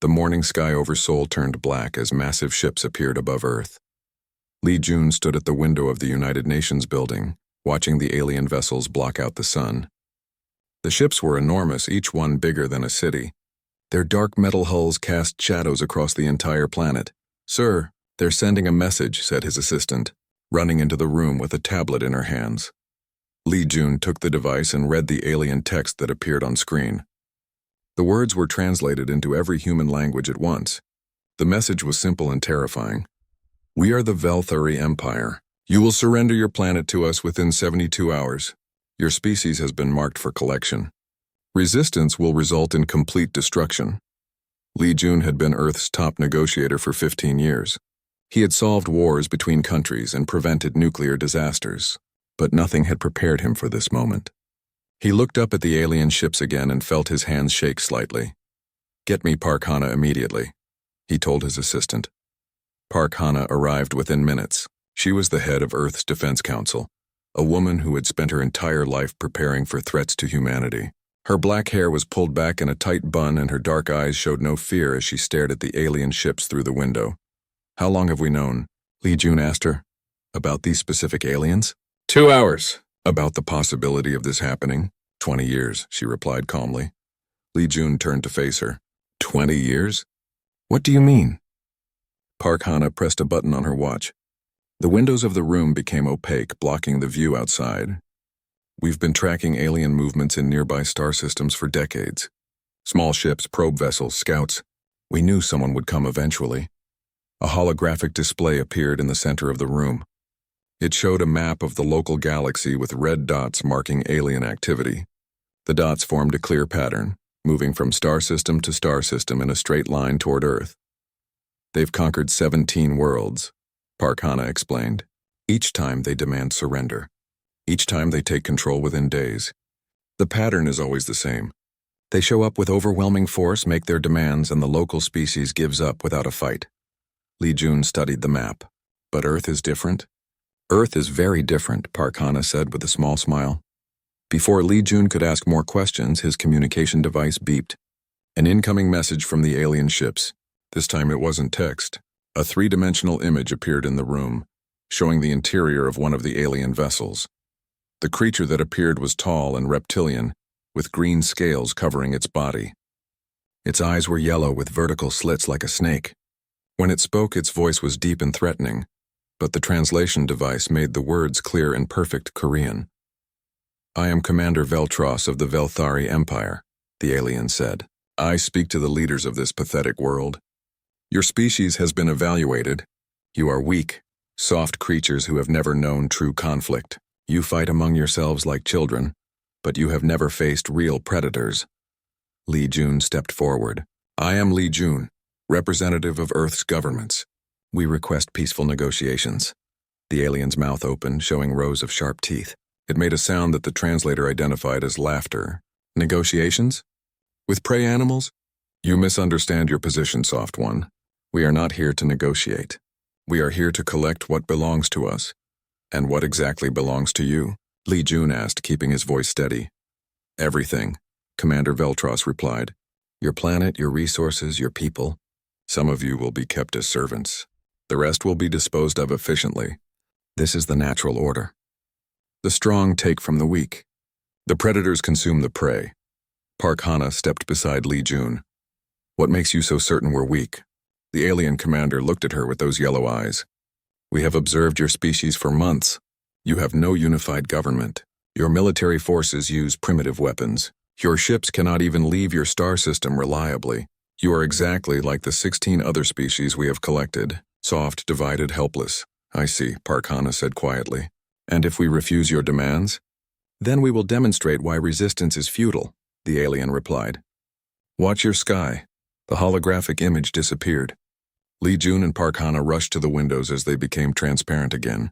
The morning sky over Seoul turned black as massive ships appeared above Earth. Lee Jun stood at the window of the United Nations building, watching the alien vessels block out the sun. The ships were enormous, each one bigger than a city. Their dark metal hulls cast shadows across the entire planet. "Sir, they're sending a message," said his assistant, running into the room with a tablet in her hands. Lee Jun took the device and read the alien text that appeared on screen. The words were translated into every human language at once. The message was simple and terrifying. "We are the Velthari Empire. You will surrender your planet to us within 72 hours. Your species has been marked for collection. Resistance will result in complete destruction." Lee Jun had been Earth's top negotiator for 15 years. He had solved wars between countries and prevented nuclear disasters, but nothing had prepared him for this moment. He looked up at the alien ships again and felt his hands shake slightly. "Get me Park Hana immediately," he told his assistant. Park Hana arrived within minutes. She was the head of Earth's Defense Council, a woman who had spent her entire life preparing for threats to humanity. Her black hair was pulled back in a tight bun and her dark eyes showed no fear as she stared at the alien ships through the window. "How long have we known?" Lee Jun asked her. "About these specific aliens?" 2 hours. "About the possibility of this happening?" 20 years, she replied calmly. Lee Jun turned to face her. 20 years? What do you mean? Park Hana pressed a button on her watch. The windows of the room became opaque, blocking the view outside. "We've been tracking alien movements in nearby star systems for decades. Small ships, probe vessels, scouts. We knew someone would come eventually." A holographic display appeared in the center of the room. It showed a map of the local galaxy with red dots marking alien activity. The dots formed a clear pattern, moving from star system to star system in a straight line toward Earth. "They've conquered 17 worlds," Park Hana explained. "Each time they demand surrender. Each time they take control within days. The pattern is always the same. They show up with overwhelming force, make their demands, and the local species gives up without a fight." Lee Jun studied the map. "But Earth is different?" "Earth is very different," Park Hana said with a small smile. Before Lee Jun could ask more questions, his communication device beeped. An incoming message from the alien ships. This time it wasn't text. A three-dimensional image appeared in the room, showing the interior of one of the alien vessels. The creature that appeared was tall and reptilian, with green scales covering its body. Its eyes were yellow with vertical slits like a snake. When it spoke, its voice was deep and threatening, but the translation device made the words clear in perfect Korean. "I am Commander Veltros of the Velthari Empire," the alien said. "I speak to the leaders of this pathetic world. Your species has been evaluated. You are weak, soft creatures who have never known true conflict. You fight among yourselves like children, but you have never faced real predators." Lee Jun stepped forward. "I am Lee Jun, representative of Earth's governments. We request peaceful negotiations." The alien's mouth opened, showing rows of sharp teeth. It made a sound that the translator identified as laughter. "Negotiations? With prey animals? You misunderstand your position, soft one. We are not here to negotiate. We are here to collect what belongs to us." "And what exactly belongs to you?" Lee Jun asked, keeping his voice steady. "Everything," Commander Veltros replied. "Your planet, your resources, your people. Some of you will be kept as servants. The rest will be disposed of efficiently. This is the natural order. The strong take from the weak. The predators consume the prey." Park Hana stepped beside Lee Jun. "What makes you so certain we're weak?" The alien commander looked at her with those yellow eyes. "We have observed your species for months. You have no unified government. Your military forces use primitive weapons. Your ships cannot even leave your star system reliably. You are exactly like the 16 other species we have collected. Soft, divided, helpless." "I see," Park Hana said quietly. "And if we refuse your demands?" "Then we will demonstrate why resistance is futile," the alien replied. "Watch your sky." The holographic image disappeared. Lee Jun and Park Hana rushed to the windows as they became transparent again.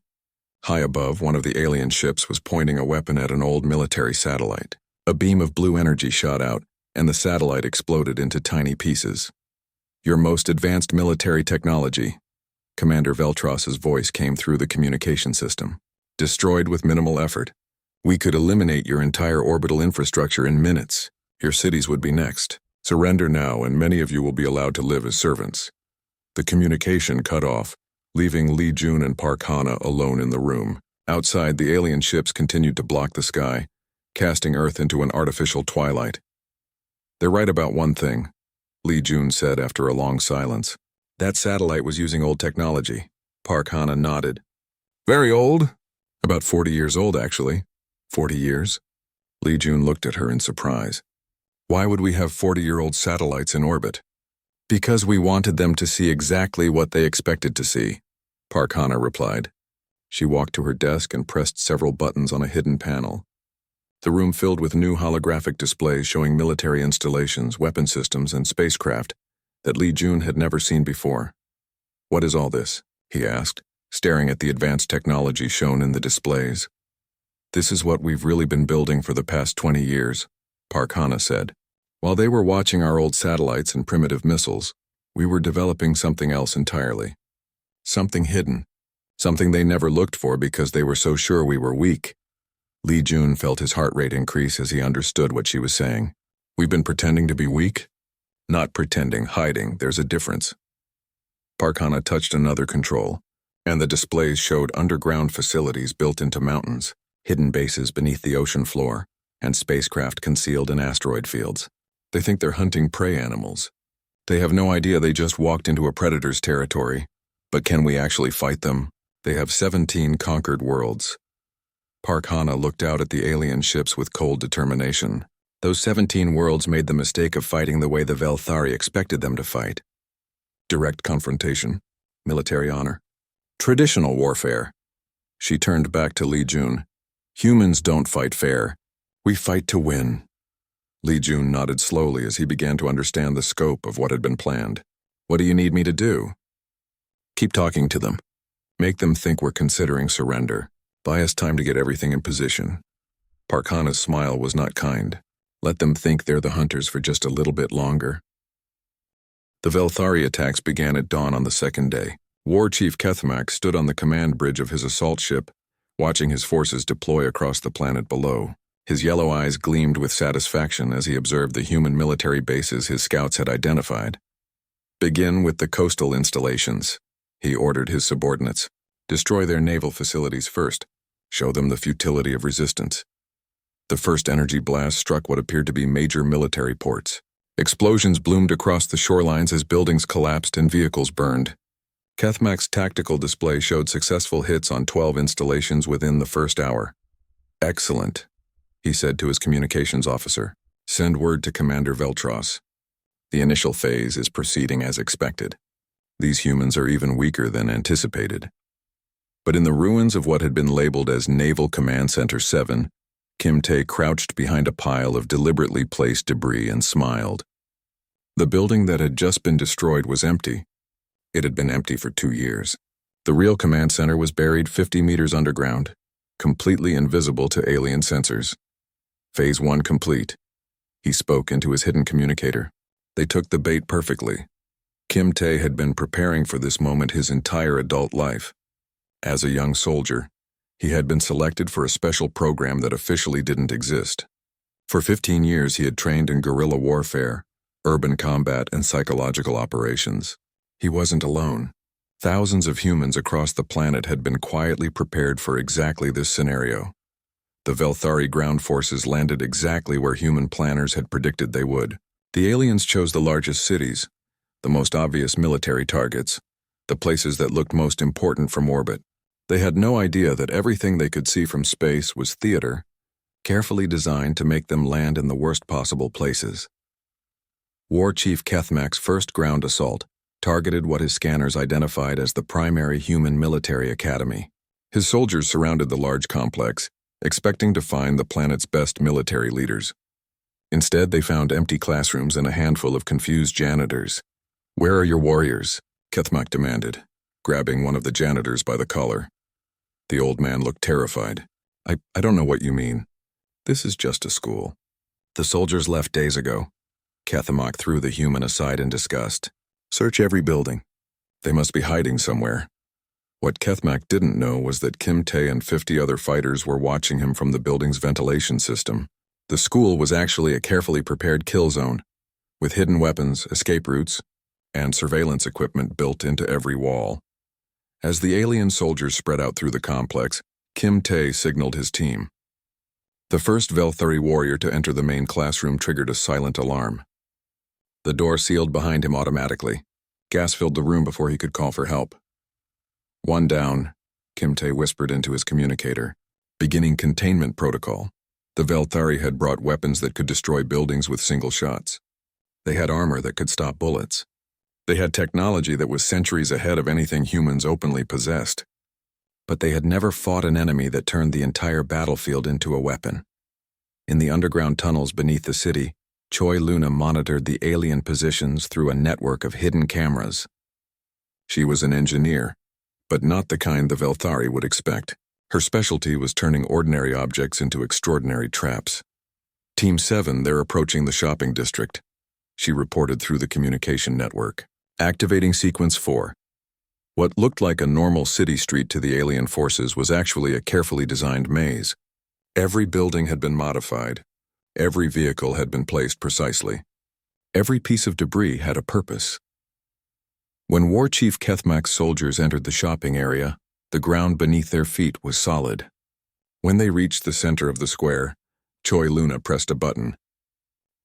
High above, one of the alien ships was pointing a weapon at an old military satellite. A beam of blue energy shot out, and the satellite exploded into tiny pieces. "Your most advanced military technology," Commander Veltros's voice came through the communication system. "Destroyed with minimal effort. We could eliminate your entire orbital infrastructure in minutes. Your cities would be next." Surrender now, and many of you will be allowed to live as servants. The communication cut off, leaving Lee Jun and Park Hana alone in the room. Outside, the alien ships continued to block the sky, casting Earth into an artificial twilight. "They're right about one thing," Lee Jun said after a long silence. "That satellite was using old technology." Park Hana nodded. "Very old? About 40 years old, actually." 40 years? Lee Jun looked at her in surprise. "Why would we have 40-year-old satellites in orbit?" "Because we wanted them to see exactly what they expected to see," Park Hana replied. She walked to her desk and pressed several buttons on a hidden panel. The room filled with new holographic displays showing military installations, weapon systems, and spacecraft that Lee Jun had never seen before. "What is all this?" he asked, staring at the advanced technology shown in the displays. "This is what we've really been building for the past 20 years, Park Hana said. "While they were watching our old satellites and primitive missiles, we were developing something else entirely. Something hidden. Something they never looked for because they were so sure we were weak." Lee Jun felt his heart rate increase as he understood what she was saying. "We've been pretending to be weak?" "Not pretending, hiding. There's a difference." Park Hana touched another control, and the displays showed underground facilities built into mountains, hidden bases beneath the ocean floor, and spacecraft concealed in asteroid fields. "They think they're hunting prey animals. They have no idea they just walked into a predator's territory. But can we actually fight them? They have 17 conquered worlds." Park Hana looked out at the alien ships with cold determination. Those 17 worlds made the mistake of fighting the way the Velthari expected them to fight. Direct confrontation, military honor, traditional warfare. She turned back to Lee Jun. "Humans don't fight fair. We fight to win." Lee Jun nodded slowly as he began to understand the scope of what had been planned. "What do you need me to do?" "Keep talking to them. Make them think we're considering surrender. Buy us time to get everything in position." Park Hana's smile was not kind. "Let them think they're the hunters for just a little bit longer." The Velthari attacks began at dawn on the second day. War Chief Kethmak stood on the command bridge of his assault ship, watching his forces deploy across the planet below. His yellow eyes gleamed with satisfaction as he observed the human military bases his scouts had identified. "Begin with the coastal installations," he ordered his subordinates. "Destroy their naval facilities first. Show them the futility of resistance." The first energy blast struck what appeared to be major military ports. Explosions bloomed across the shorelines as buildings collapsed and vehicles burned. Kethmak's tactical display showed successful hits on 12 installations within the first hour. "Excellent," he said to his communications officer. "Send word to Commander Veltros. The initial phase is proceeding as expected. These humans are even weaker than anticipated." But in the ruins of what had been labeled as Naval Command Center 7, Kim Tae crouched behind a pile of deliberately placed debris and smiled. The building that had just been destroyed was empty. It had been empty for 2 years. The real command center was buried 50 meters underground, completely invisible to alien sensors. "Phase 1 complete." He spoke into his hidden communicator. They took the bait perfectly. Kim Tae had been preparing for this moment his entire adult life. As a young soldier, he had been selected for a special program that officially didn't exist. For 15 years he had trained in guerrilla warfare, urban combat, and psychological operations. He wasn't alone. Thousands of humans across the planet had been quietly prepared for exactly this scenario. The Velthari ground forces landed exactly where human planners had predicted they would. The aliens chose the largest cities, the most obvious military targets, the places that looked most important from orbit. They had no idea that everything they could see from space was theater, carefully designed to make them land in the worst possible places. War Chief Kethmak's first ground assault targeted what his scanners identified as the primary human military academy. His soldiers surrounded the large complex, expecting to find the planet's best military leaders. Instead, they found empty classrooms and a handful of confused janitors. "Where are your warriors?" Kethmak demanded, grabbing one of the janitors by the collar. The old man looked terrified. I don't know what you mean. This is just a school." "The soldiers left days ago." Kethmak threw the human aside in disgust. "Search every building. They must be hiding somewhere." What Kethmak didn't know was that Kim Tae and 50 other fighters were watching him from the building's ventilation system. The school was actually a carefully prepared kill zone. with hidden weapons, escape routes, and surveillance equipment built into every wall. As the alien soldiers spread out through the complex, Kim Tae signaled his team. The first Velthari warrior to enter the main classroom triggered a silent alarm. The door sealed behind him automatically. Gas filled the room before he could call for help. "One down," Kim Tae whispered into his communicator. "Beginning containment protocol." The Velthari had brought weapons that could destroy buildings with single shots. They had armor that could stop bullets. They had technology that was centuries ahead of anything humans openly possessed. But they had never fought an enemy that turned the entire battlefield into a weapon. In the underground tunnels beneath the city, Choi Luna monitored the alien positions through a network of hidden cameras. She was an engineer, but not the kind the Velthari would expect. Her specialty was turning ordinary objects into extraordinary traps. "Team 7, they're approaching the shopping district," she reported through the communication network. "Activating sequence 4. What looked like a normal city street to the alien forces was actually a carefully designed maze. Every building had been modified. Every vehicle had been placed precisely. Every piece of debris had a purpose. When War Chief Kethmak's soldiers entered the shopping area, the ground beneath their feet was solid. When they reached the center of the square, Choi Luna pressed a button.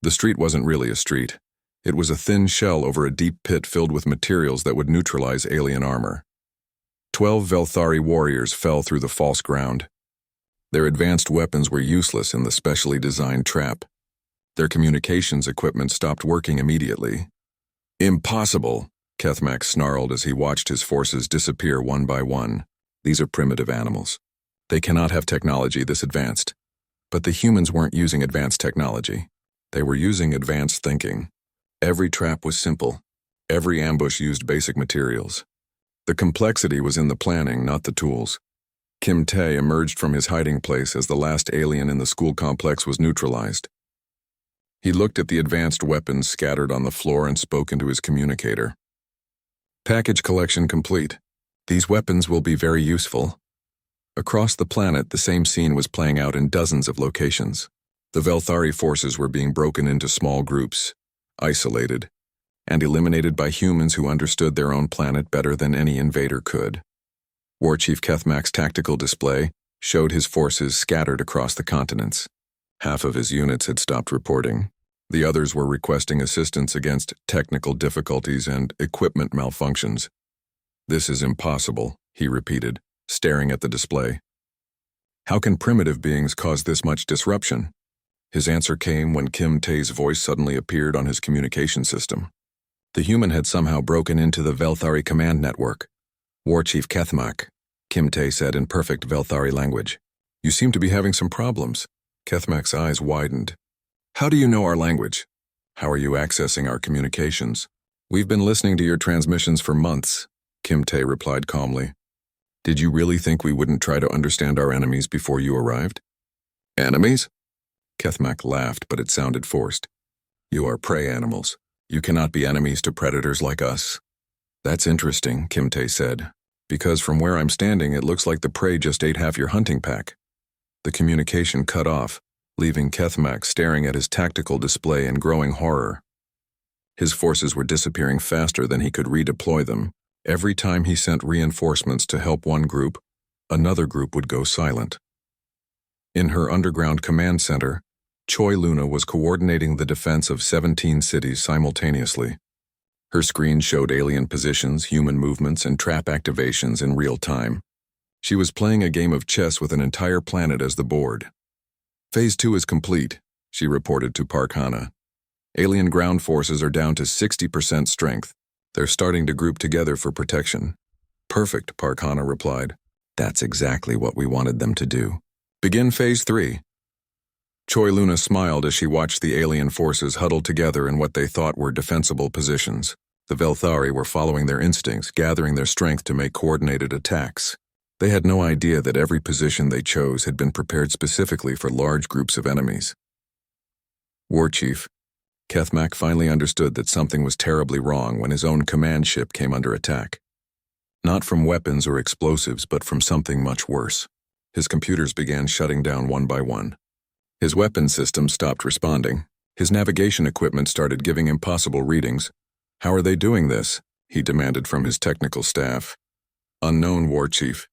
The street wasn't really a street. It was a thin shell over a deep pit filled with materials that would neutralize alien armor. 12 Velthari warriors fell through the false ground. Their advanced weapons were useless in the specially designed trap. Their communications equipment stopped working immediately. "Impossible," Kethmak snarled as he watched his forces disappear one by one. "These are primitive animals. They cannot have technology this advanced." But the humans weren't using advanced technology. They were using advanced thinking. Every trap was simple. Every ambush used basic materials. The complexity was in the planning, not the tools. Kim Tae emerged from his hiding place as the last alien in the school complex was neutralized. He looked at the advanced weapons scattered on the floor and spoke into his communicator. "Package collection complete. These weapons will be very useful." Across the planet, the same scene was playing out in dozens of locations. The Velthari forces were being broken into small groups, isolated, and eliminated by humans who understood their own planet better than any invader could. War Chief Kethmak's tactical display showed his forces scattered across the continents. Half of his units had stopped reporting. The others were requesting assistance against technical difficulties and equipment malfunctions. "This is impossible," he repeated, staring at the display. "How can primitive beings cause this much disruption?" His answer came when Kim Tae's voice suddenly appeared on his communication system. The human had somehow broken into the Velthari command network. "War Chief Kethmak," Kim Tae said in perfect Velthari language. "You seem to be having some problems." Kethmak's eyes widened. "How do you know our language? How are you accessing our communications?" "We've been listening to your transmissions for months," Kim Tae replied calmly. "Did you really think we wouldn't try to understand our enemies before you arrived?" "Enemies?" Kethmak laughed, but it sounded forced. "You are prey animals. You cannot be enemies to predators like us." "That's interesting," Kim Tae said, "because from where I'm standing it looks like the prey just ate half your hunting pack." The communication cut off, leaving Kethmak staring at his tactical display in growing horror. His forces were disappearing faster than he could redeploy them. Every time he sent reinforcements to help one group, another group would go silent. In her underground command center, Choi Luna was coordinating the defense of 17 cities simultaneously. Her screen showed alien positions, human movements, and trap activations in real time. She was playing a game of chess with an entire planet as the board. "Phase 2 is complete," she reported to Park Hana. "Alien ground forces are down to 60% strength. They're starting to group together for protection." "Perfect," Park Hana replied. "That's exactly what we wanted them to do. Begin Phase 3. Choi Luna smiled as she watched the alien forces huddle together in what they thought were defensible positions. The Velthari were following their instincts, gathering their strength to make coordinated attacks. They had no idea that every position they chose had been prepared specifically for large groups of enemies. War Chief Kethmak finally understood that something was terribly wrong when his own command ship came under attack. Not from weapons or explosives, but from something much worse. His computers began shutting down one by one. His weapon system stopped responding. His navigation equipment started giving impossible readings. "How are they doing this?" he demanded from his technical staff. "Unknown, War Chief,"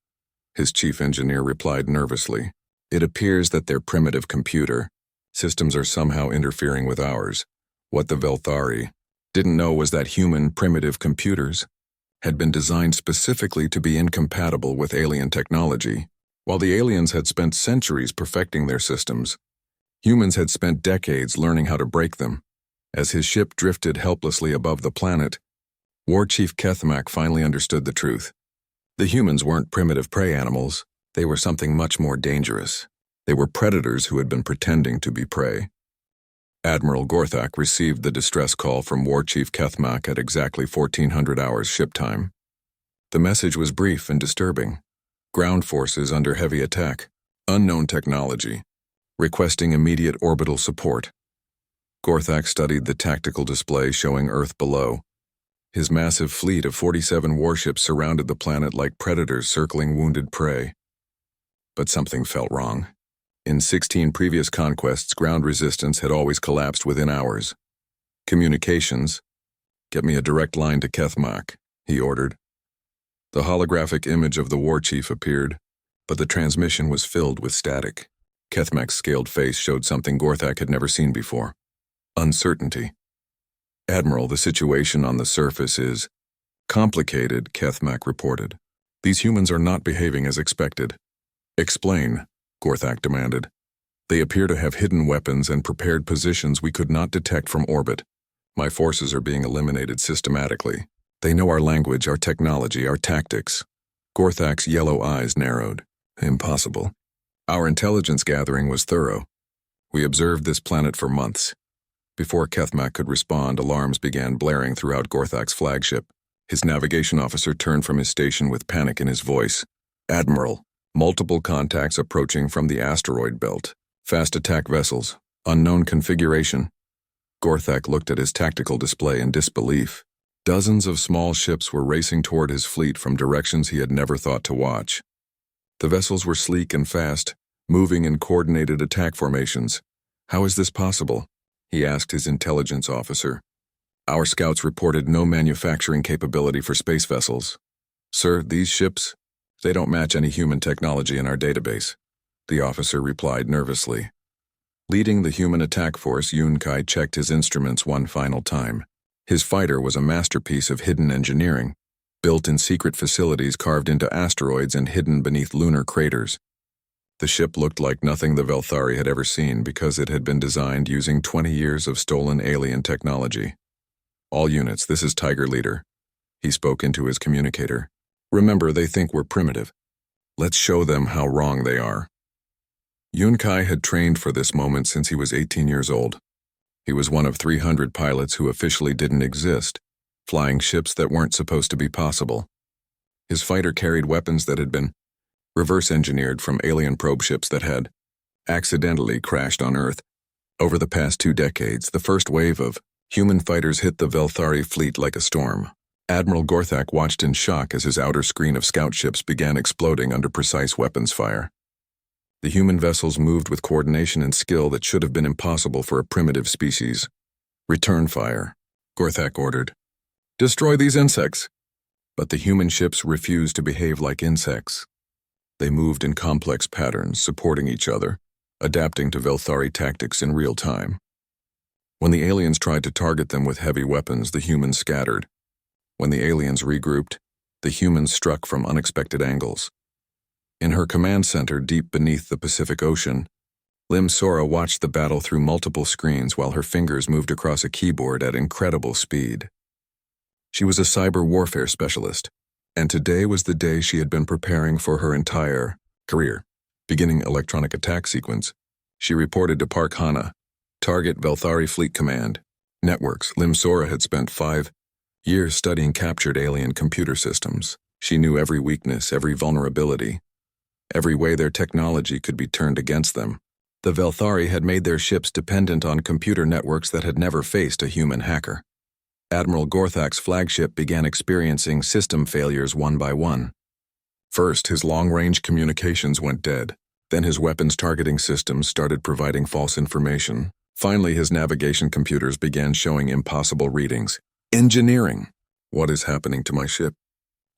his chief engineer replied nervously. "It appears that their primitive computer systems are somehow interfering with ours. What the Velthari didn't know was that human primitive computers had been designed specifically to be incompatible with alien technology. While the aliens had spent centuries perfecting their systems, humans had spent decades learning how to break them. As his ship drifted helplessly above the planet, War Chief Kethmak finally understood the truth. The humans weren't primitive prey animals. They were something much more dangerous. They were predators who had been pretending to be prey. Admiral Gorthak received the distress call from War Chief Kethmak at exactly 1400 hours ship time. The message was brief and disturbing. Ground forces under heavy attack. Unknown technology. Requesting immediate orbital support. Gorthak studied the tactical display showing Earth below. His massive fleet of 47 warships surrounded the planet like predators circling wounded prey. But something felt wrong. In 16 previous conquests, ground resistance had always collapsed within hours. "Communications. Get me a direct line to Kethmak," he ordered. The holographic image of the war chief appeared, but the transmission was filled with static. Kethmak's scaled face showed something Gorthak had never seen before. Uncertainty. "Admiral, the situation on the surface is complicated," Kethmak reported. "These humans are not behaving as expected." "Explain," Gorthak demanded. "They appear to have hidden weapons and prepared positions we could not detect from orbit. My forces are being eliminated systematically. They know our language, our technology, our tactics." Gorthak's yellow eyes narrowed. "Impossible. Our intelligence gathering was thorough. We observed this planet for months." Before Kethmak could respond, alarms began blaring throughout Gorthak's flagship. His navigation officer turned from his station with panic in his voice. "Admiral, multiple contacts approaching from the asteroid belt. Fast attack vessels. Unknown configuration." Gorthak looked at his tactical display in disbelief. Dozens of small ships were racing toward his fleet from directions he had never thought to watch. The vessels were sleek and fast, moving in coordinated attack formations. "How is this possible?" he asked his intelligence officer. "Our scouts reported no manufacturing capability for space vessels." "Sir, these ships, they don't match any human technology in our database," the officer replied nervously. Leading the human attack force, Yunkai checked his instruments one final time. His fighter was a masterpiece of hidden engineering, built in secret facilities carved into asteroids and hidden beneath lunar craters. The ship looked like nothing the Velthari had ever seen because it had been designed using 20 years of stolen alien technology. "All units, this is Tiger Leader." He spoke into his communicator. "Remember, they think we're primitive. Let's show them how wrong they are." Yunkai had trained for this moment since he was 18 years old. He was one of 300 pilots who officially didn't exist, flying ships that weren't supposed to be possible. His fighter carried weapons that had been reverse-engineered from alien probe ships that had accidentally crashed on Earth. Over the past 2 decades, the first wave of human fighters hit the Velthari fleet like a storm. Admiral Gorthak watched in shock as his outer screen of scout ships began exploding under precise weapons fire. The human vessels moved with coordination and skill that should have been impossible for a primitive species. "Return fire," Gorthak ordered. "Destroy these insects." But the human ships refused to behave like insects. They moved in complex patterns, supporting each other, adapting to Velthari tactics in real time. When the aliens tried to target them with heavy weapons, the humans scattered. When the aliens regrouped, the humans struck from unexpected angles. In her command center deep beneath the Pacific Ocean, Lim Sora watched the battle through multiple screens while her fingers moved across a keyboard at incredible speed. She was a cyber warfare specialist, and today was the day she had been preparing for her entire career. Beginning electronic attack sequence, she reported to Park Hana, Target Velthari Fleet Command. Networks. Lim Sora had spent 5 years studying captured alien computer systems. She knew every weakness, every vulnerability, every way their technology could be turned against them. The Velthari had made their ships dependent on computer networks that had never faced a human hacker. Admiral Gorthak's flagship began experiencing system failures one by one. First, his long-range communications went dead. Then his weapons targeting systems started providing false information. Finally, his navigation computers began showing impossible readings. Engineering! What is happening to my ship?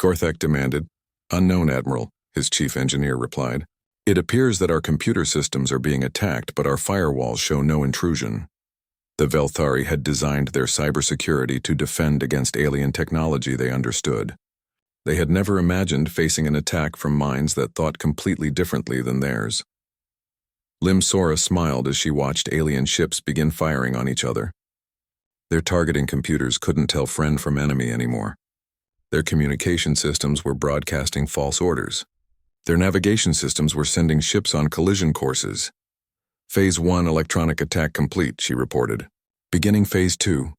Gorthak demanded. Unknown, Admiral, his chief engineer replied. It appears that our computer systems are being attacked, but our firewalls show no intrusion. The Velthari had designed their cybersecurity to defend against alien technology they understood. They had never imagined facing an attack from minds that thought completely differently than theirs. Limsora smiled as she watched alien ships begin firing on each other. Their targeting computers couldn't tell friend from enemy anymore. Their communication systems were broadcasting false orders. Their navigation systems were sending ships on collision courses. Phase 1 electronic attack complete, she reported. Beginning Phase 2.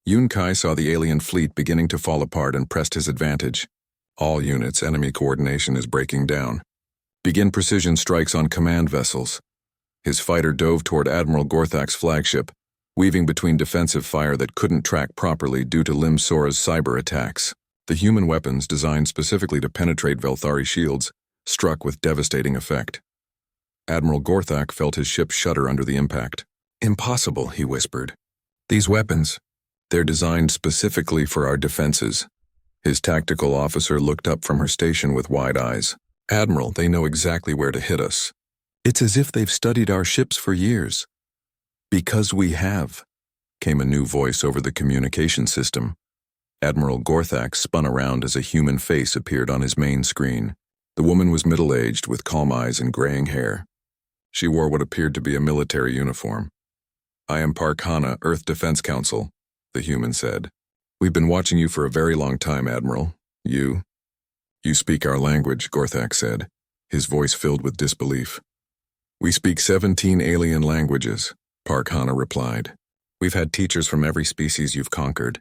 Yunkai saw the alien fleet beginning to fall apart and pressed his advantage. All units, enemy coordination is breaking down. Begin precision strikes on command vessels. His fighter dove toward Admiral Gorthak's flagship, weaving between defensive fire that couldn't track properly due to Limsora's cyber attacks. The human weapons, designed specifically to penetrate Velthari shields, struck with devastating effect. Admiral Gorthak felt his ship shudder under the impact. Impossible, he whispered. These weapons, they're designed specifically for our defenses. His tactical officer looked up from her station with wide eyes. Admiral, they know exactly where to hit us. It's as if they've studied our ships for years. Because we have, came a new voice over the communication system. Admiral Gorthak spun around as a human face appeared on his main screen. The woman was middle-aged with calm eyes and graying hair. She wore what appeared to be a military uniform. I am Park Hana, Earth Defense Council, the human said. We've been watching you for a very long time, Admiral. You speak our language, Gorthak said, his voice filled with disbelief. We speak 17 alien languages, Park Hana replied. We've had teachers from every species you've conquered.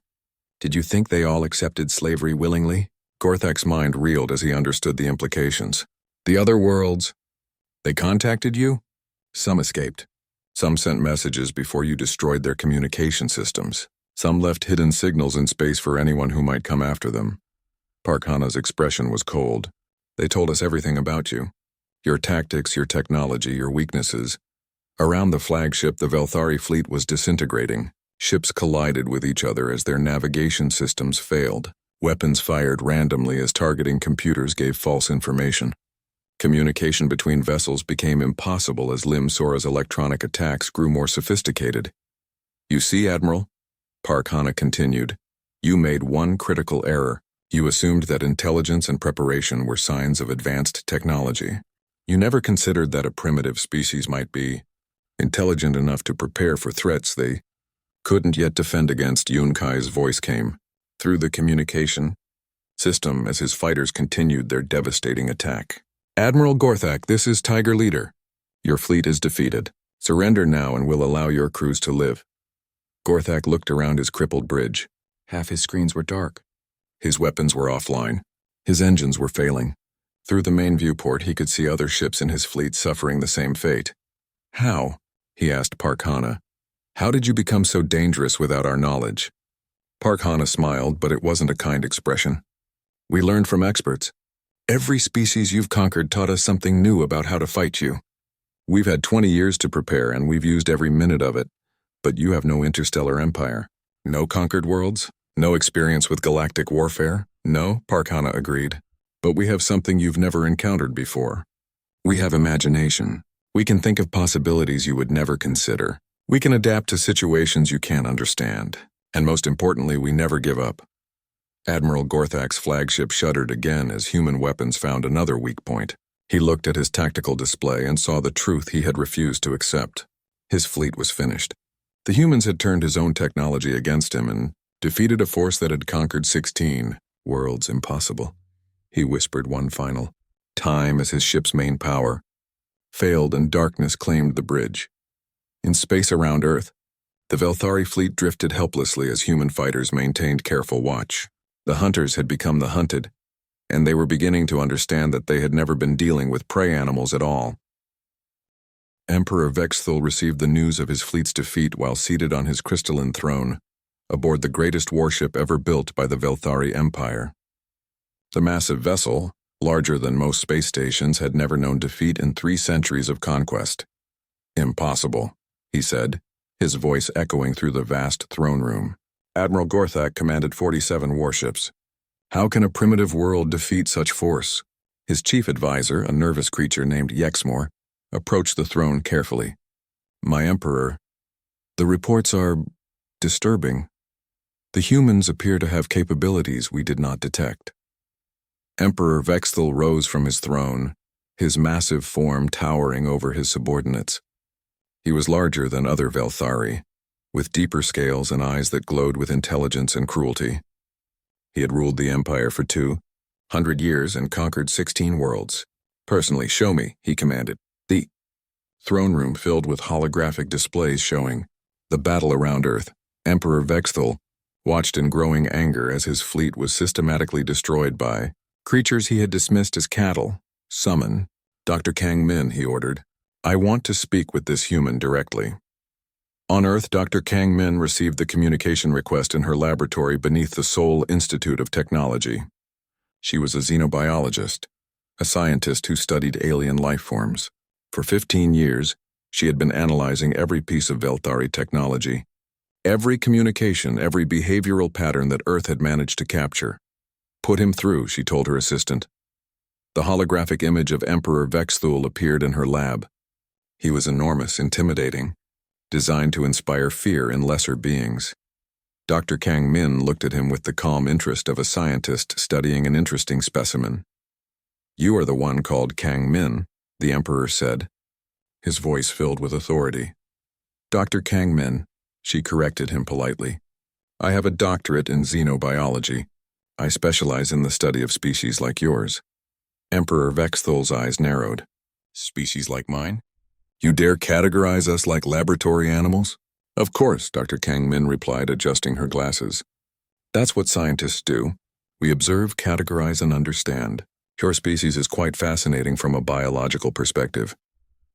Did you think they all accepted slavery willingly? Gorthak's mind reeled as he understood the implications. The other worlds, they contacted you? Some escaped. Some sent messages before you destroyed their communication systems. Some left hidden signals in space for anyone who might come after them. Park Hana's expression was cold. They told us everything about you. Your tactics, your technology, your weaknesses. Around the flagship, the Velthari fleet was disintegrating. Ships collided with each other as their navigation systems failed. Weapons fired randomly as targeting computers gave false information. Communication between vessels became impossible as Limsora's electronic attacks grew more sophisticated. You see, Admiral, Park Hana continued, you made one critical error. You assumed that intelligence and preparation were signs of advanced technology. You never considered that a primitive species might be intelligent enough to prepare for threats they couldn't yet defend against. Yunkai's voice came through the communication system as his fighters continued their devastating attack. Admiral Gorthak, this is Tiger Leader. Your fleet is defeated. Surrender now and we'll allow your crews to live. Gorthak looked around his crippled bridge. Half his screens were dark. His weapons were offline. His engines were failing. Through the main viewport, he could see other ships in his fleet suffering the same fate. How? He asked Park Hana. How did you become so dangerous without our knowledge? Park Hana smiled, but it wasn't a kind expression. We learned from experts. Every species you've conquered taught us something new about how to fight you. We've had 20 years to prepare, and we've used every minute of it. But you have no interstellar empire. No conquered worlds? No experience with galactic warfare? No, Park Hana agreed. But we have something you've never encountered before. We have imagination. We can think of possibilities you would never consider. We can adapt to situations you can't understand. And most importantly, we never give up. Admiral Gorthak's flagship shuddered again as human weapons found another weak point. He looked at his tactical display and saw the truth he had refused to accept. His fleet was finished. The humans had turned his own technology against him and defeated a force that had conquered 16 worlds. Impossible. He whispered one final time as his ship's main power failed and darkness claimed the bridge. In space around Earth, the Velthari fleet drifted helplessly as human fighters maintained careful watch. The hunters had become the hunted, and they were beginning to understand that they had never been dealing with prey animals at all. Emperor Vexthul received the news of his fleet's defeat while seated on his crystalline throne, aboard the greatest warship ever built by the Velthari Empire. The massive vessel, larger than most space stations, had never known defeat in 3 centuries of conquest. Impossible, he said, his voice echoing through the vast throne room. Admiral Gorthak commanded 47 warships. How can a primitive world defeat such force? His chief advisor, a nervous creature named Yexmore, approached the throne carefully. My Emperor, the reports are disturbing. The humans appear to have capabilities we did not detect. Emperor Vexthal rose from his throne, his massive form towering over his subordinates. He was larger than other Velthari, with deeper scales and eyes that glowed with intelligence and cruelty. He had ruled the Empire for 200 years and conquered 16 worlds. Personally, show me, he commanded. The throne room filled with holographic displays showing the battle around Earth. Emperor Vexthal watched in growing anger as his fleet was systematically destroyed by creatures he had dismissed as cattle. Summon Dr. Kang Min, he ordered. I want to speak with this human directly. On Earth, Dr. Kang Min received the communication request in her laboratory beneath the Seoul Institute of Technology. She was a xenobiologist, a scientist who studied alien life forms. For 15 years, she had been analyzing every piece of Velthari technology, every communication, every behavioral pattern that Earth had managed to capture. Put him through, she told her assistant. The holographic image of Emperor Vexthul appeared in her lab. He was enormous, intimidating, designed to inspire fear in lesser beings. Dr. Kang Min looked at him with the calm interest of a scientist studying an interesting specimen. You are the one called Kang Min, the Emperor said, his voice filled with authority. Dr. Kang Min, she corrected him politely. I have a doctorate in xenobiology. I specialize in the study of species like yours. Emperor Vexthul's eyes narrowed. Species like mine? You dare categorize us like laboratory animals? Of course, Dr. Kang Min replied, adjusting her glasses. That's what scientists do. We observe, categorize, and understand. Your species is quite fascinating from a biological perspective.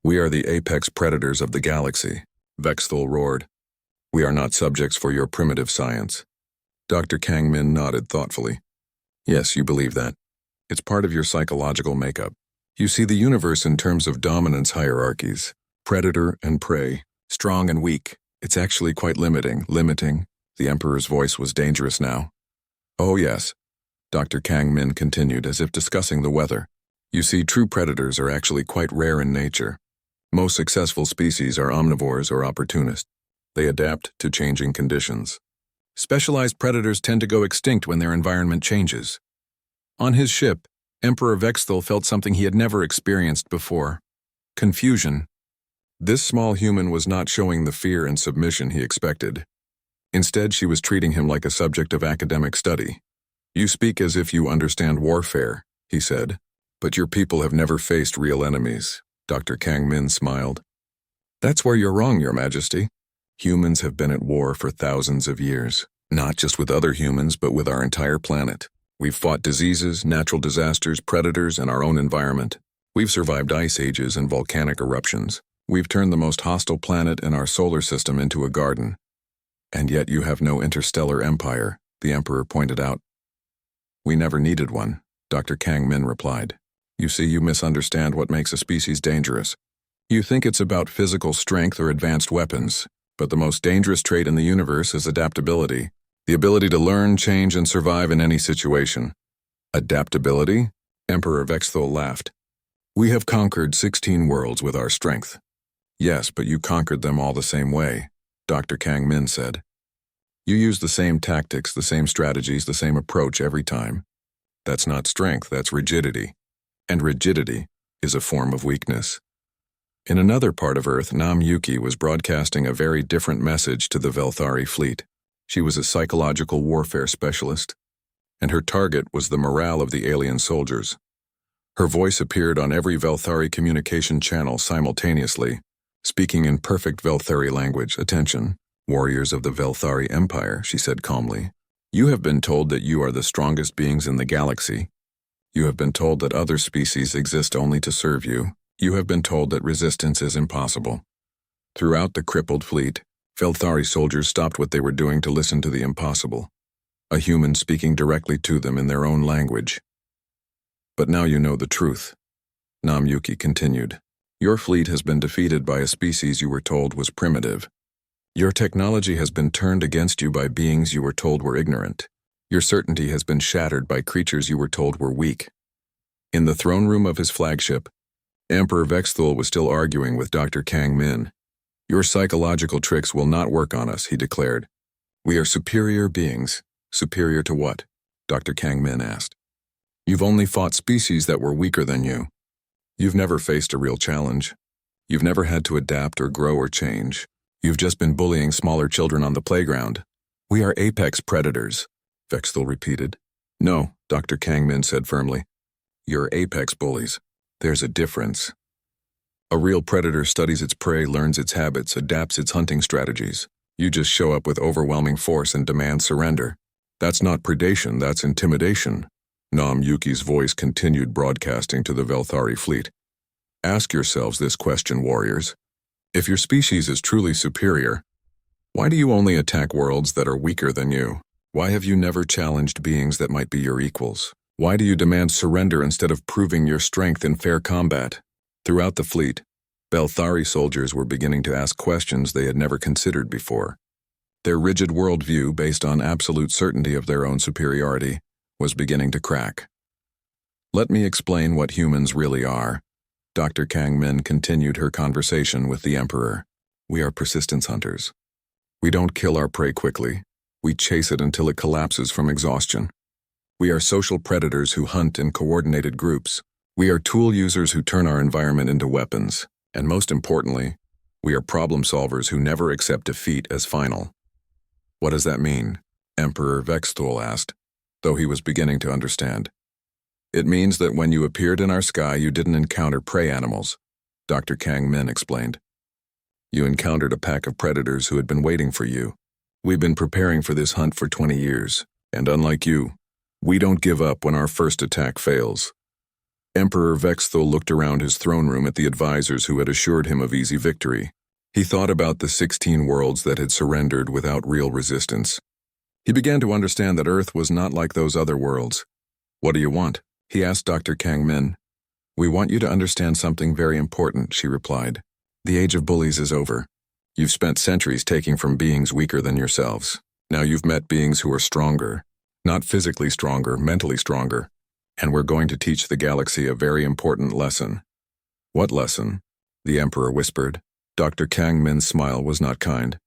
We are the apex predators of the galaxy, Vexthul roared. We are not subjects for your primitive science. Dr. Kang Min nodded thoughtfully. Yes, you believe that. It's part of your psychological makeup. You see the universe in terms of dominance hierarchies, predator and prey, strong and weak. It's actually quite limiting. The Emperor's voice was dangerous now. Oh yes, Dr. Kang Min continued as if discussing the weather. You see, true predators are actually quite rare in nature. Most successful species are omnivores or opportunists. They adapt to changing conditions. Specialized predators tend to go extinct when their environment changes. On his ship, Emperor Vexthul felt something he had never experienced before. Confusion. This small human was not showing the fear and submission he expected. Instead, she was treating him like a subject of academic study. You speak as if you understand warfare, he said, but your people have never faced real enemies. Dr. Kang Min smiled. That's where you're wrong, Your Majesty. Humans have been at war for thousands of years, not just with other humans, but with our entire planet. We've fought diseases, natural disasters, predators, and our own environment. We've survived ice ages and volcanic eruptions. We've turned the most hostile planet in our solar system into a garden. And yet you have no interstellar empire, the Emperor pointed out. We never needed one, Dr. Kang Min replied. You see, you misunderstand what makes a species dangerous. You think it's about physical strength or advanced weapons, but the most dangerous trait in the universe is adaptability, the ability to learn, change, and survive in any situation. Adaptability? Emperor Vexthul laughed. We have conquered 16 worlds with our strength. Yes, but you conquered them all the same way, Dr. Kang Min said. You use the same tactics, the same strategies, the same approach every time. That's not strength, that's rigidity. And rigidity is a form of weakness. In another part of Earth, Nam Yuki was broadcasting a very different message to the Velthari fleet. She was a psychological warfare specialist, and her target was the morale of the alien soldiers. Her voice appeared on every Velthari communication channel simultaneously, speaking in perfect Velthari language. Attention, warriors of the Velthari Empire, she said calmly. You have been told that you are the strongest beings in the galaxy. You have been told that other species exist only to serve you. You have been told that resistance is impossible. Throughout the crippled fleet, Velthari soldiers stopped what they were doing to listen to the impossible, a human speaking directly to them in their own language. But now you know the truth, Nam Yuki continued. Your fleet has been defeated by a species you were told was primitive. Your technology has been turned against you by beings you were told were ignorant. Your certainty has been shattered by creatures you were told were weak. In the throne room of his flagship, Emperor Vexthul was still arguing with Dr. Kang Min. Your psychological tricks will not work on us, he declared. We are superior beings. Superior to what? Dr. Kang Min asked. You've only fought species that were weaker than you. You've never faced a real challenge. You've never had to adapt or grow or change. You've just been bullying smaller children on the playground. We are apex predators, Vexthul repeated. No, Dr. Kang Min said firmly. You're apex bullies. There's a difference. A real predator studies its prey, learns its habits, adapts its hunting strategies. You just show up with overwhelming force and demand surrender. That's not predation, that's intimidation. Nam Yuki's voice continued broadcasting to the Velthari fleet. Ask yourselves this question, warriors. If your species is truly superior, why do you only attack worlds that are weaker than you? Why have you never challenged beings that might be your equals? Why do you demand surrender instead of proving your strength in fair combat? Throughout the fleet, Velthari soldiers were beginning to ask questions they had never considered before. Their rigid worldview, based on absolute certainty of their own superiority, was beginning to crack. Let me explain what humans really are. Dr. Kang Min continued her conversation with the Emperor. We are persistence hunters. We don't kill our prey quickly. We chase it until it collapses from exhaustion. We are social predators who hunt in coordinated groups. We are tool users who turn our environment into weapons. And most importantly, we are problem solvers who never accept defeat as final. What does that mean? Emperor Vexthul asked, though he was beginning to understand. It means that when you appeared in our sky, you didn't encounter prey animals, Dr. Kang Min explained. You encountered a pack of predators who had been waiting for you. We've been preparing for this hunt for 20 years, and unlike you, we don't give up when our first attack fails. Emperor Vexthul looked around his throne room at the advisors who had assured him of easy victory. He thought about the 16 worlds that had surrendered without real resistance. He began to understand that Earth was not like those other worlds. What do you want? He asked Dr. Kang Min. We want you to understand something very important, she replied. The age of bullies is over. You've spent centuries taking from beings weaker than yourselves. Now you've met beings who are stronger. Not physically stronger, mentally stronger. And we're going to teach the galaxy a very important lesson. What lesson? The Emperor whispered. Dr. Kang Min's smile was not kind.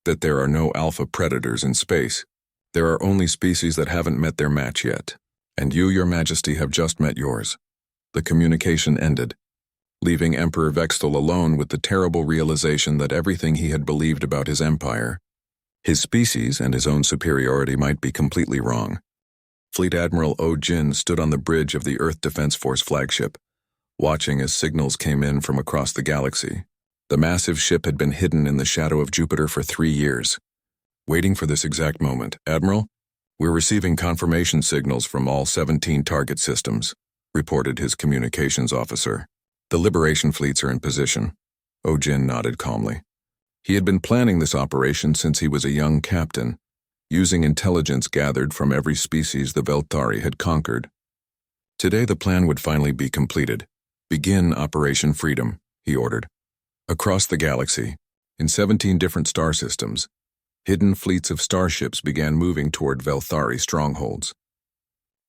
That there are no alpha predators in space. There are only species that haven't met their match yet. And you, Your Majesty, have just met yours. The communication ended, leaving Emperor Vexthul alone with the terrible realization that everything he had believed about his empire, his species and his own superiority might be completely wrong. Fleet Admiral Oh Jin stood on the bridge of the Earth Defense Force flagship, watching as signals came in from across the galaxy. The massive ship had been hidden in the shadow of Jupiter for 3 years. Waiting for this exact moment, Admiral, we're receiving confirmation signals from all 17 target systems, reported his communications officer. The Liberation fleets are in position. Oh Jin nodded calmly. He had been planning this operation since he was a young captain, using intelligence gathered from every species the Velthari had conquered. Today the plan would finally be completed. Begin Operation Freedom, he ordered. Across the galaxy, in 17 different star systems, hidden fleets of starships began moving toward Velthari strongholds.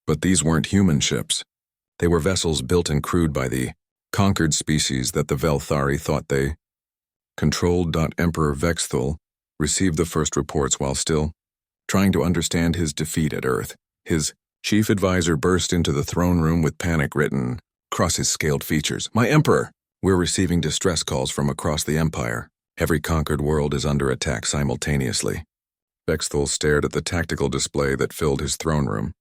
But these weren't human ships. They were vessels built and crewed by the conquered species that the Velthari thought they controlled. Emperor Vexthul received the first reports while still trying to understand his defeat at Earth. His chief advisor burst into the throne room with panic written across his scaled features. My Emperor! We're receiving distress calls from across the Empire. Every conquered world is under attack simultaneously. Vexthul stared at the tactical display that filled his throne room.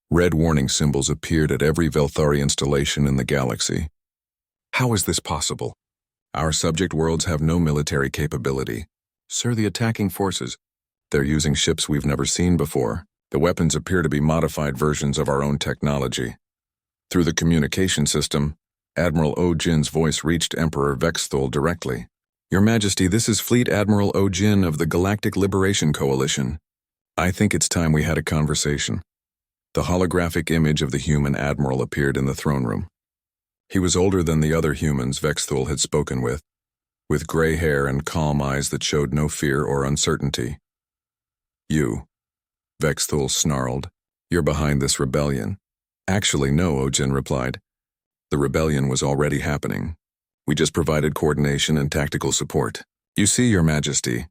Red warning symbols appeared at every Velthari installation in the galaxy. How is this possible? Our subject worlds have no military capability. Sir, the attacking forces, they're using ships we've never seen before. The weapons appear to be modified versions of our own technology. Through the communication system, Admiral Oh Jin's voice reached Emperor Vexthul directly. Your Majesty, this is Fleet Admiral Oh Jin of the Galactic Liberation Coalition. I think it's time we had a conversation. The holographic image of the human admiral appeared in the throne room. He was older than the other humans Vexthul had spoken with with gray hair and calm eyes that showed no fear or uncertainty. You, Vexthul snarled. You're behind this rebellion. Actually, no, Ojin replied. The rebellion was already happening. We just provided coordination and tactical support. You see, Your Majesty,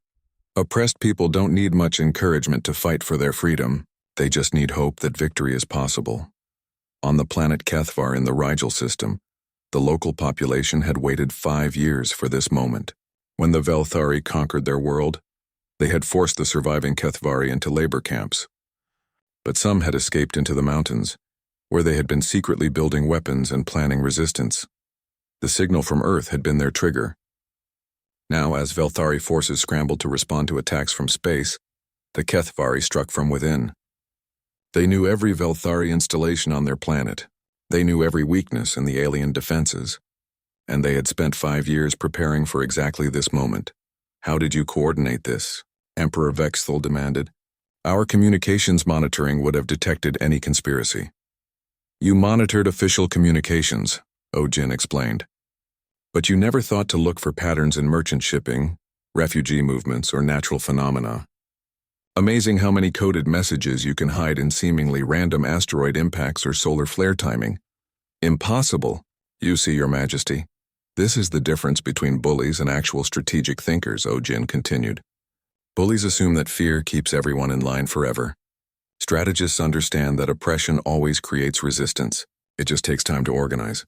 oppressed people don't need much encouragement to fight for their freedom. They just need hope that victory is possible. On the planet Kethvar in the Rigel system, the local population had waited 5 years for this moment. When the Velthari conquered their world, they had forced the surviving Kethvari into labor camps. But some had escaped into the mountains, where they had been secretly building weapons and planning resistance. The signal from Earth had been their trigger. Now, as Velthari forces scrambled to respond to attacks from space, the Kethvari struck from within. They knew every Velthari installation on their planet. They knew every weakness in the alien defenses. And they had spent 5 years preparing for exactly this moment. How did you coordinate this? Emperor Vexthul demanded. Our communications monitoring would have detected any conspiracy. You monitored official communications, Ojin explained. But you never thought to look for patterns in merchant shipping, refugee movements, or natural phenomena. Amazing how many coded messages you can hide in seemingly random asteroid impacts or solar flare timing. Impossible, you see, Your Majesty. This is the difference between bullies and actual strategic thinkers, Ojin continued. Bullies assume that fear keeps everyone in line forever. Strategists understand that oppression always creates resistance. It just takes time to organize.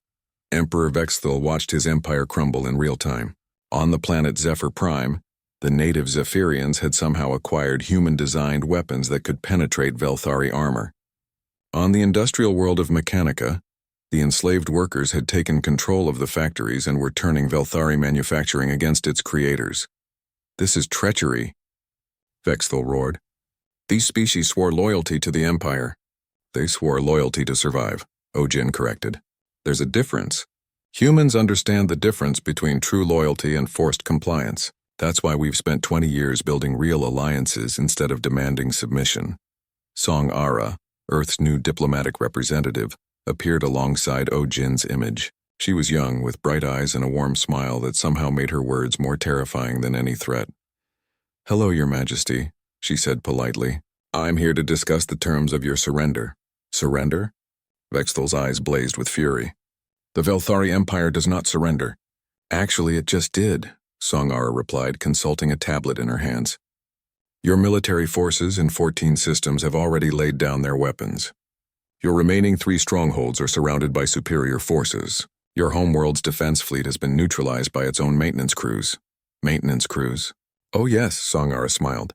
Emperor Vexthul watched his empire crumble in real time. On the planet SciFiPrime, the native Zephyrians had somehow acquired human-designed weapons that could penetrate Velthari armor. On the industrial world of Mechanica, the enslaved workers had taken control of the factories and were turning Velthari manufacturing against its creators. This is treachery, Vexthul roared. These species swore loyalty to the Empire. They swore loyalty to survive, Ojin corrected. There's a difference. Humans understand the difference between true loyalty and forced compliance. That's why we've spent 20 years building real alliances instead of demanding submission. Song Ara, Earth's new diplomatic representative, appeared alongside Ojin's image. She was young, with bright eyes and a warm smile that somehow made her words more terrifying than any threat. Hello, Your Majesty, she said politely. I'm here to discuss the terms of your surrender. Surrender? Vexthul's eyes blazed with fury. The Velthari Empire does not surrender. Actually, it just did, Songara replied, consulting a tablet in her hands. Your military forces in 14 systems have already laid down their weapons. Your remaining 3 strongholds are surrounded by superior forces. Your homeworld's defense fleet has been neutralized by its own maintenance crews. Maintenance crews? Oh yes, Songara smiled.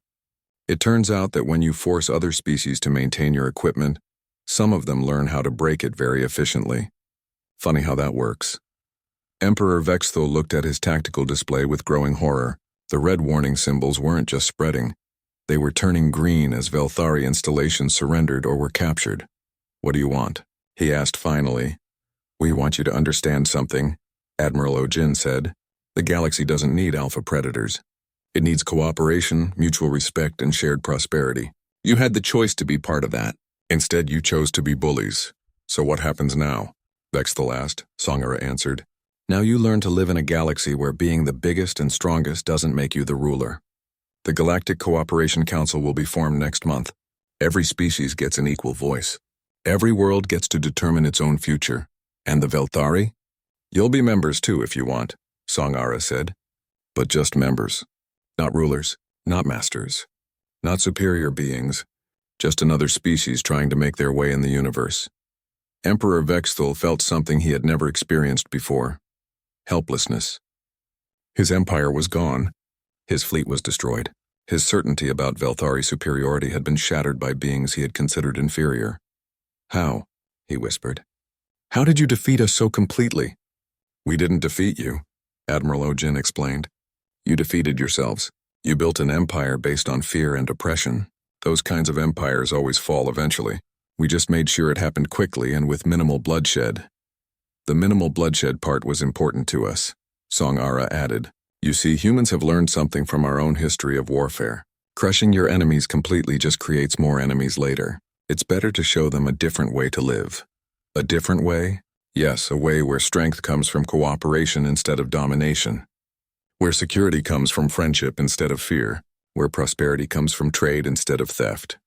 It turns out that when you force other species to maintain your equipment, some of them learn how to break it very efficiently. Funny how that works. Emperor Vexthul looked at his tactical display with growing horror. The red warning symbols weren't just spreading. They were turning green as Velthari installations surrendered or were captured. What do you want? He asked finally. We want you to understand something, Admiral Ojin said. The galaxy doesn't need alpha predators. It needs cooperation, mutual respect, and shared prosperity. You had the choice to be part of that. Instead, you chose to be bullies. So what happens now? Vexthul asked. Songara answered. Now you learn to live in a galaxy where being the biggest and strongest doesn't make you the ruler. The Galactic Cooperation Council will be formed next month. Every species gets an equal voice. Every world gets to determine its own future. And the Velthari? You'll be members too if you want, Songara said. But just members. Not rulers, not masters, not superior beings, just another species trying to make their way in the universe. Emperor Vexthul felt something he had never experienced before. Helplessness. His empire was gone. His fleet was destroyed. His certainty about Velthari superiority had been shattered by beings he had considered inferior. How? He whispered. How did you defeat us so completely? We didn't defeat you, Admiral Ojin explained. You defeated yourselves. You built an empire based on fear and oppression. Those kinds of empires always fall eventually. We just made sure it happened quickly and with minimal bloodshed. The minimal bloodshed part was important to us, Songara added. You see, humans have learned something from our own history of warfare. Crushing your enemies completely just creates more enemies later. It's better to show them a different way to live. A different way? Yes, a way where strength comes from cooperation instead of domination. where security comes from friendship instead of fear, where prosperity comes from trade instead of theft.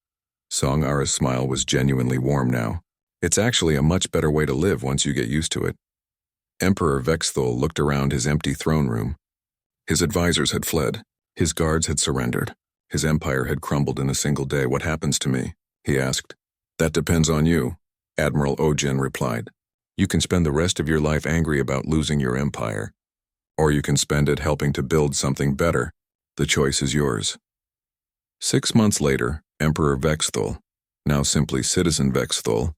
Song Ara's smile was genuinely warm now. It's actually a much better way to live once you get used to it. Emperor Vexthul looked around his empty throne room. His advisors had fled. His guards had surrendered. His empire had crumbled in a single day. What happens to me? He asked. That depends on you, Admiral Ojin replied. You can spend the rest of your life angry about losing your empire, or you can spend it helping to build something better. The choice is yours. 6 months later, Emperor Vexthul, now simply Citizen Vexthul,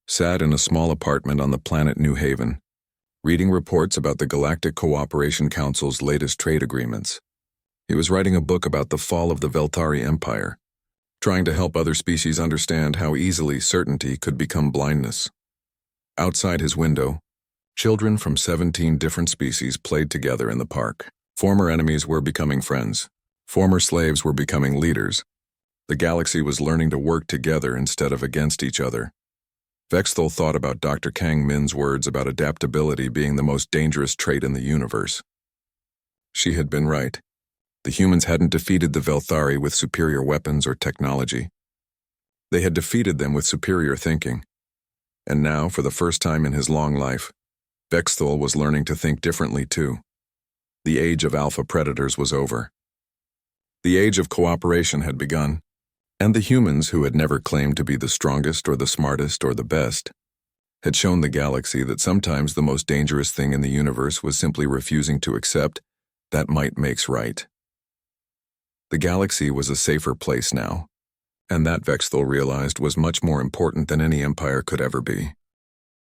sat in a small apartment on the planet New Haven, reading reports about the Galactic Cooperation Council's latest trade agreements. He was writing a book about the fall of the Veltari Empire, trying to help other species understand how easily certainty could become blindness. Outside his window, children from 17 different species played together in the park. Former enemies were becoming friends. Former slaves were becoming leaders. The galaxy was learning to work together instead of against each other. Vexthul thought about Dr. Kang Min's words about adaptability being the most dangerous trait in the universe. She had been right. The humans hadn't defeated the Velthari with superior weapons or technology. They had defeated them with superior thinking. And now, for the first time in his long life, Vexthul was learning to think differently too. The age of alpha predators was over. The age of cooperation had begun, and the humans who had never claimed to be the strongest or the smartest or the best had shown the galaxy that sometimes the most dangerous thing in the universe was simply refusing to accept that might makes right. The galaxy was a safer place now, and that Vexthul realized was much more important than any empire could ever be.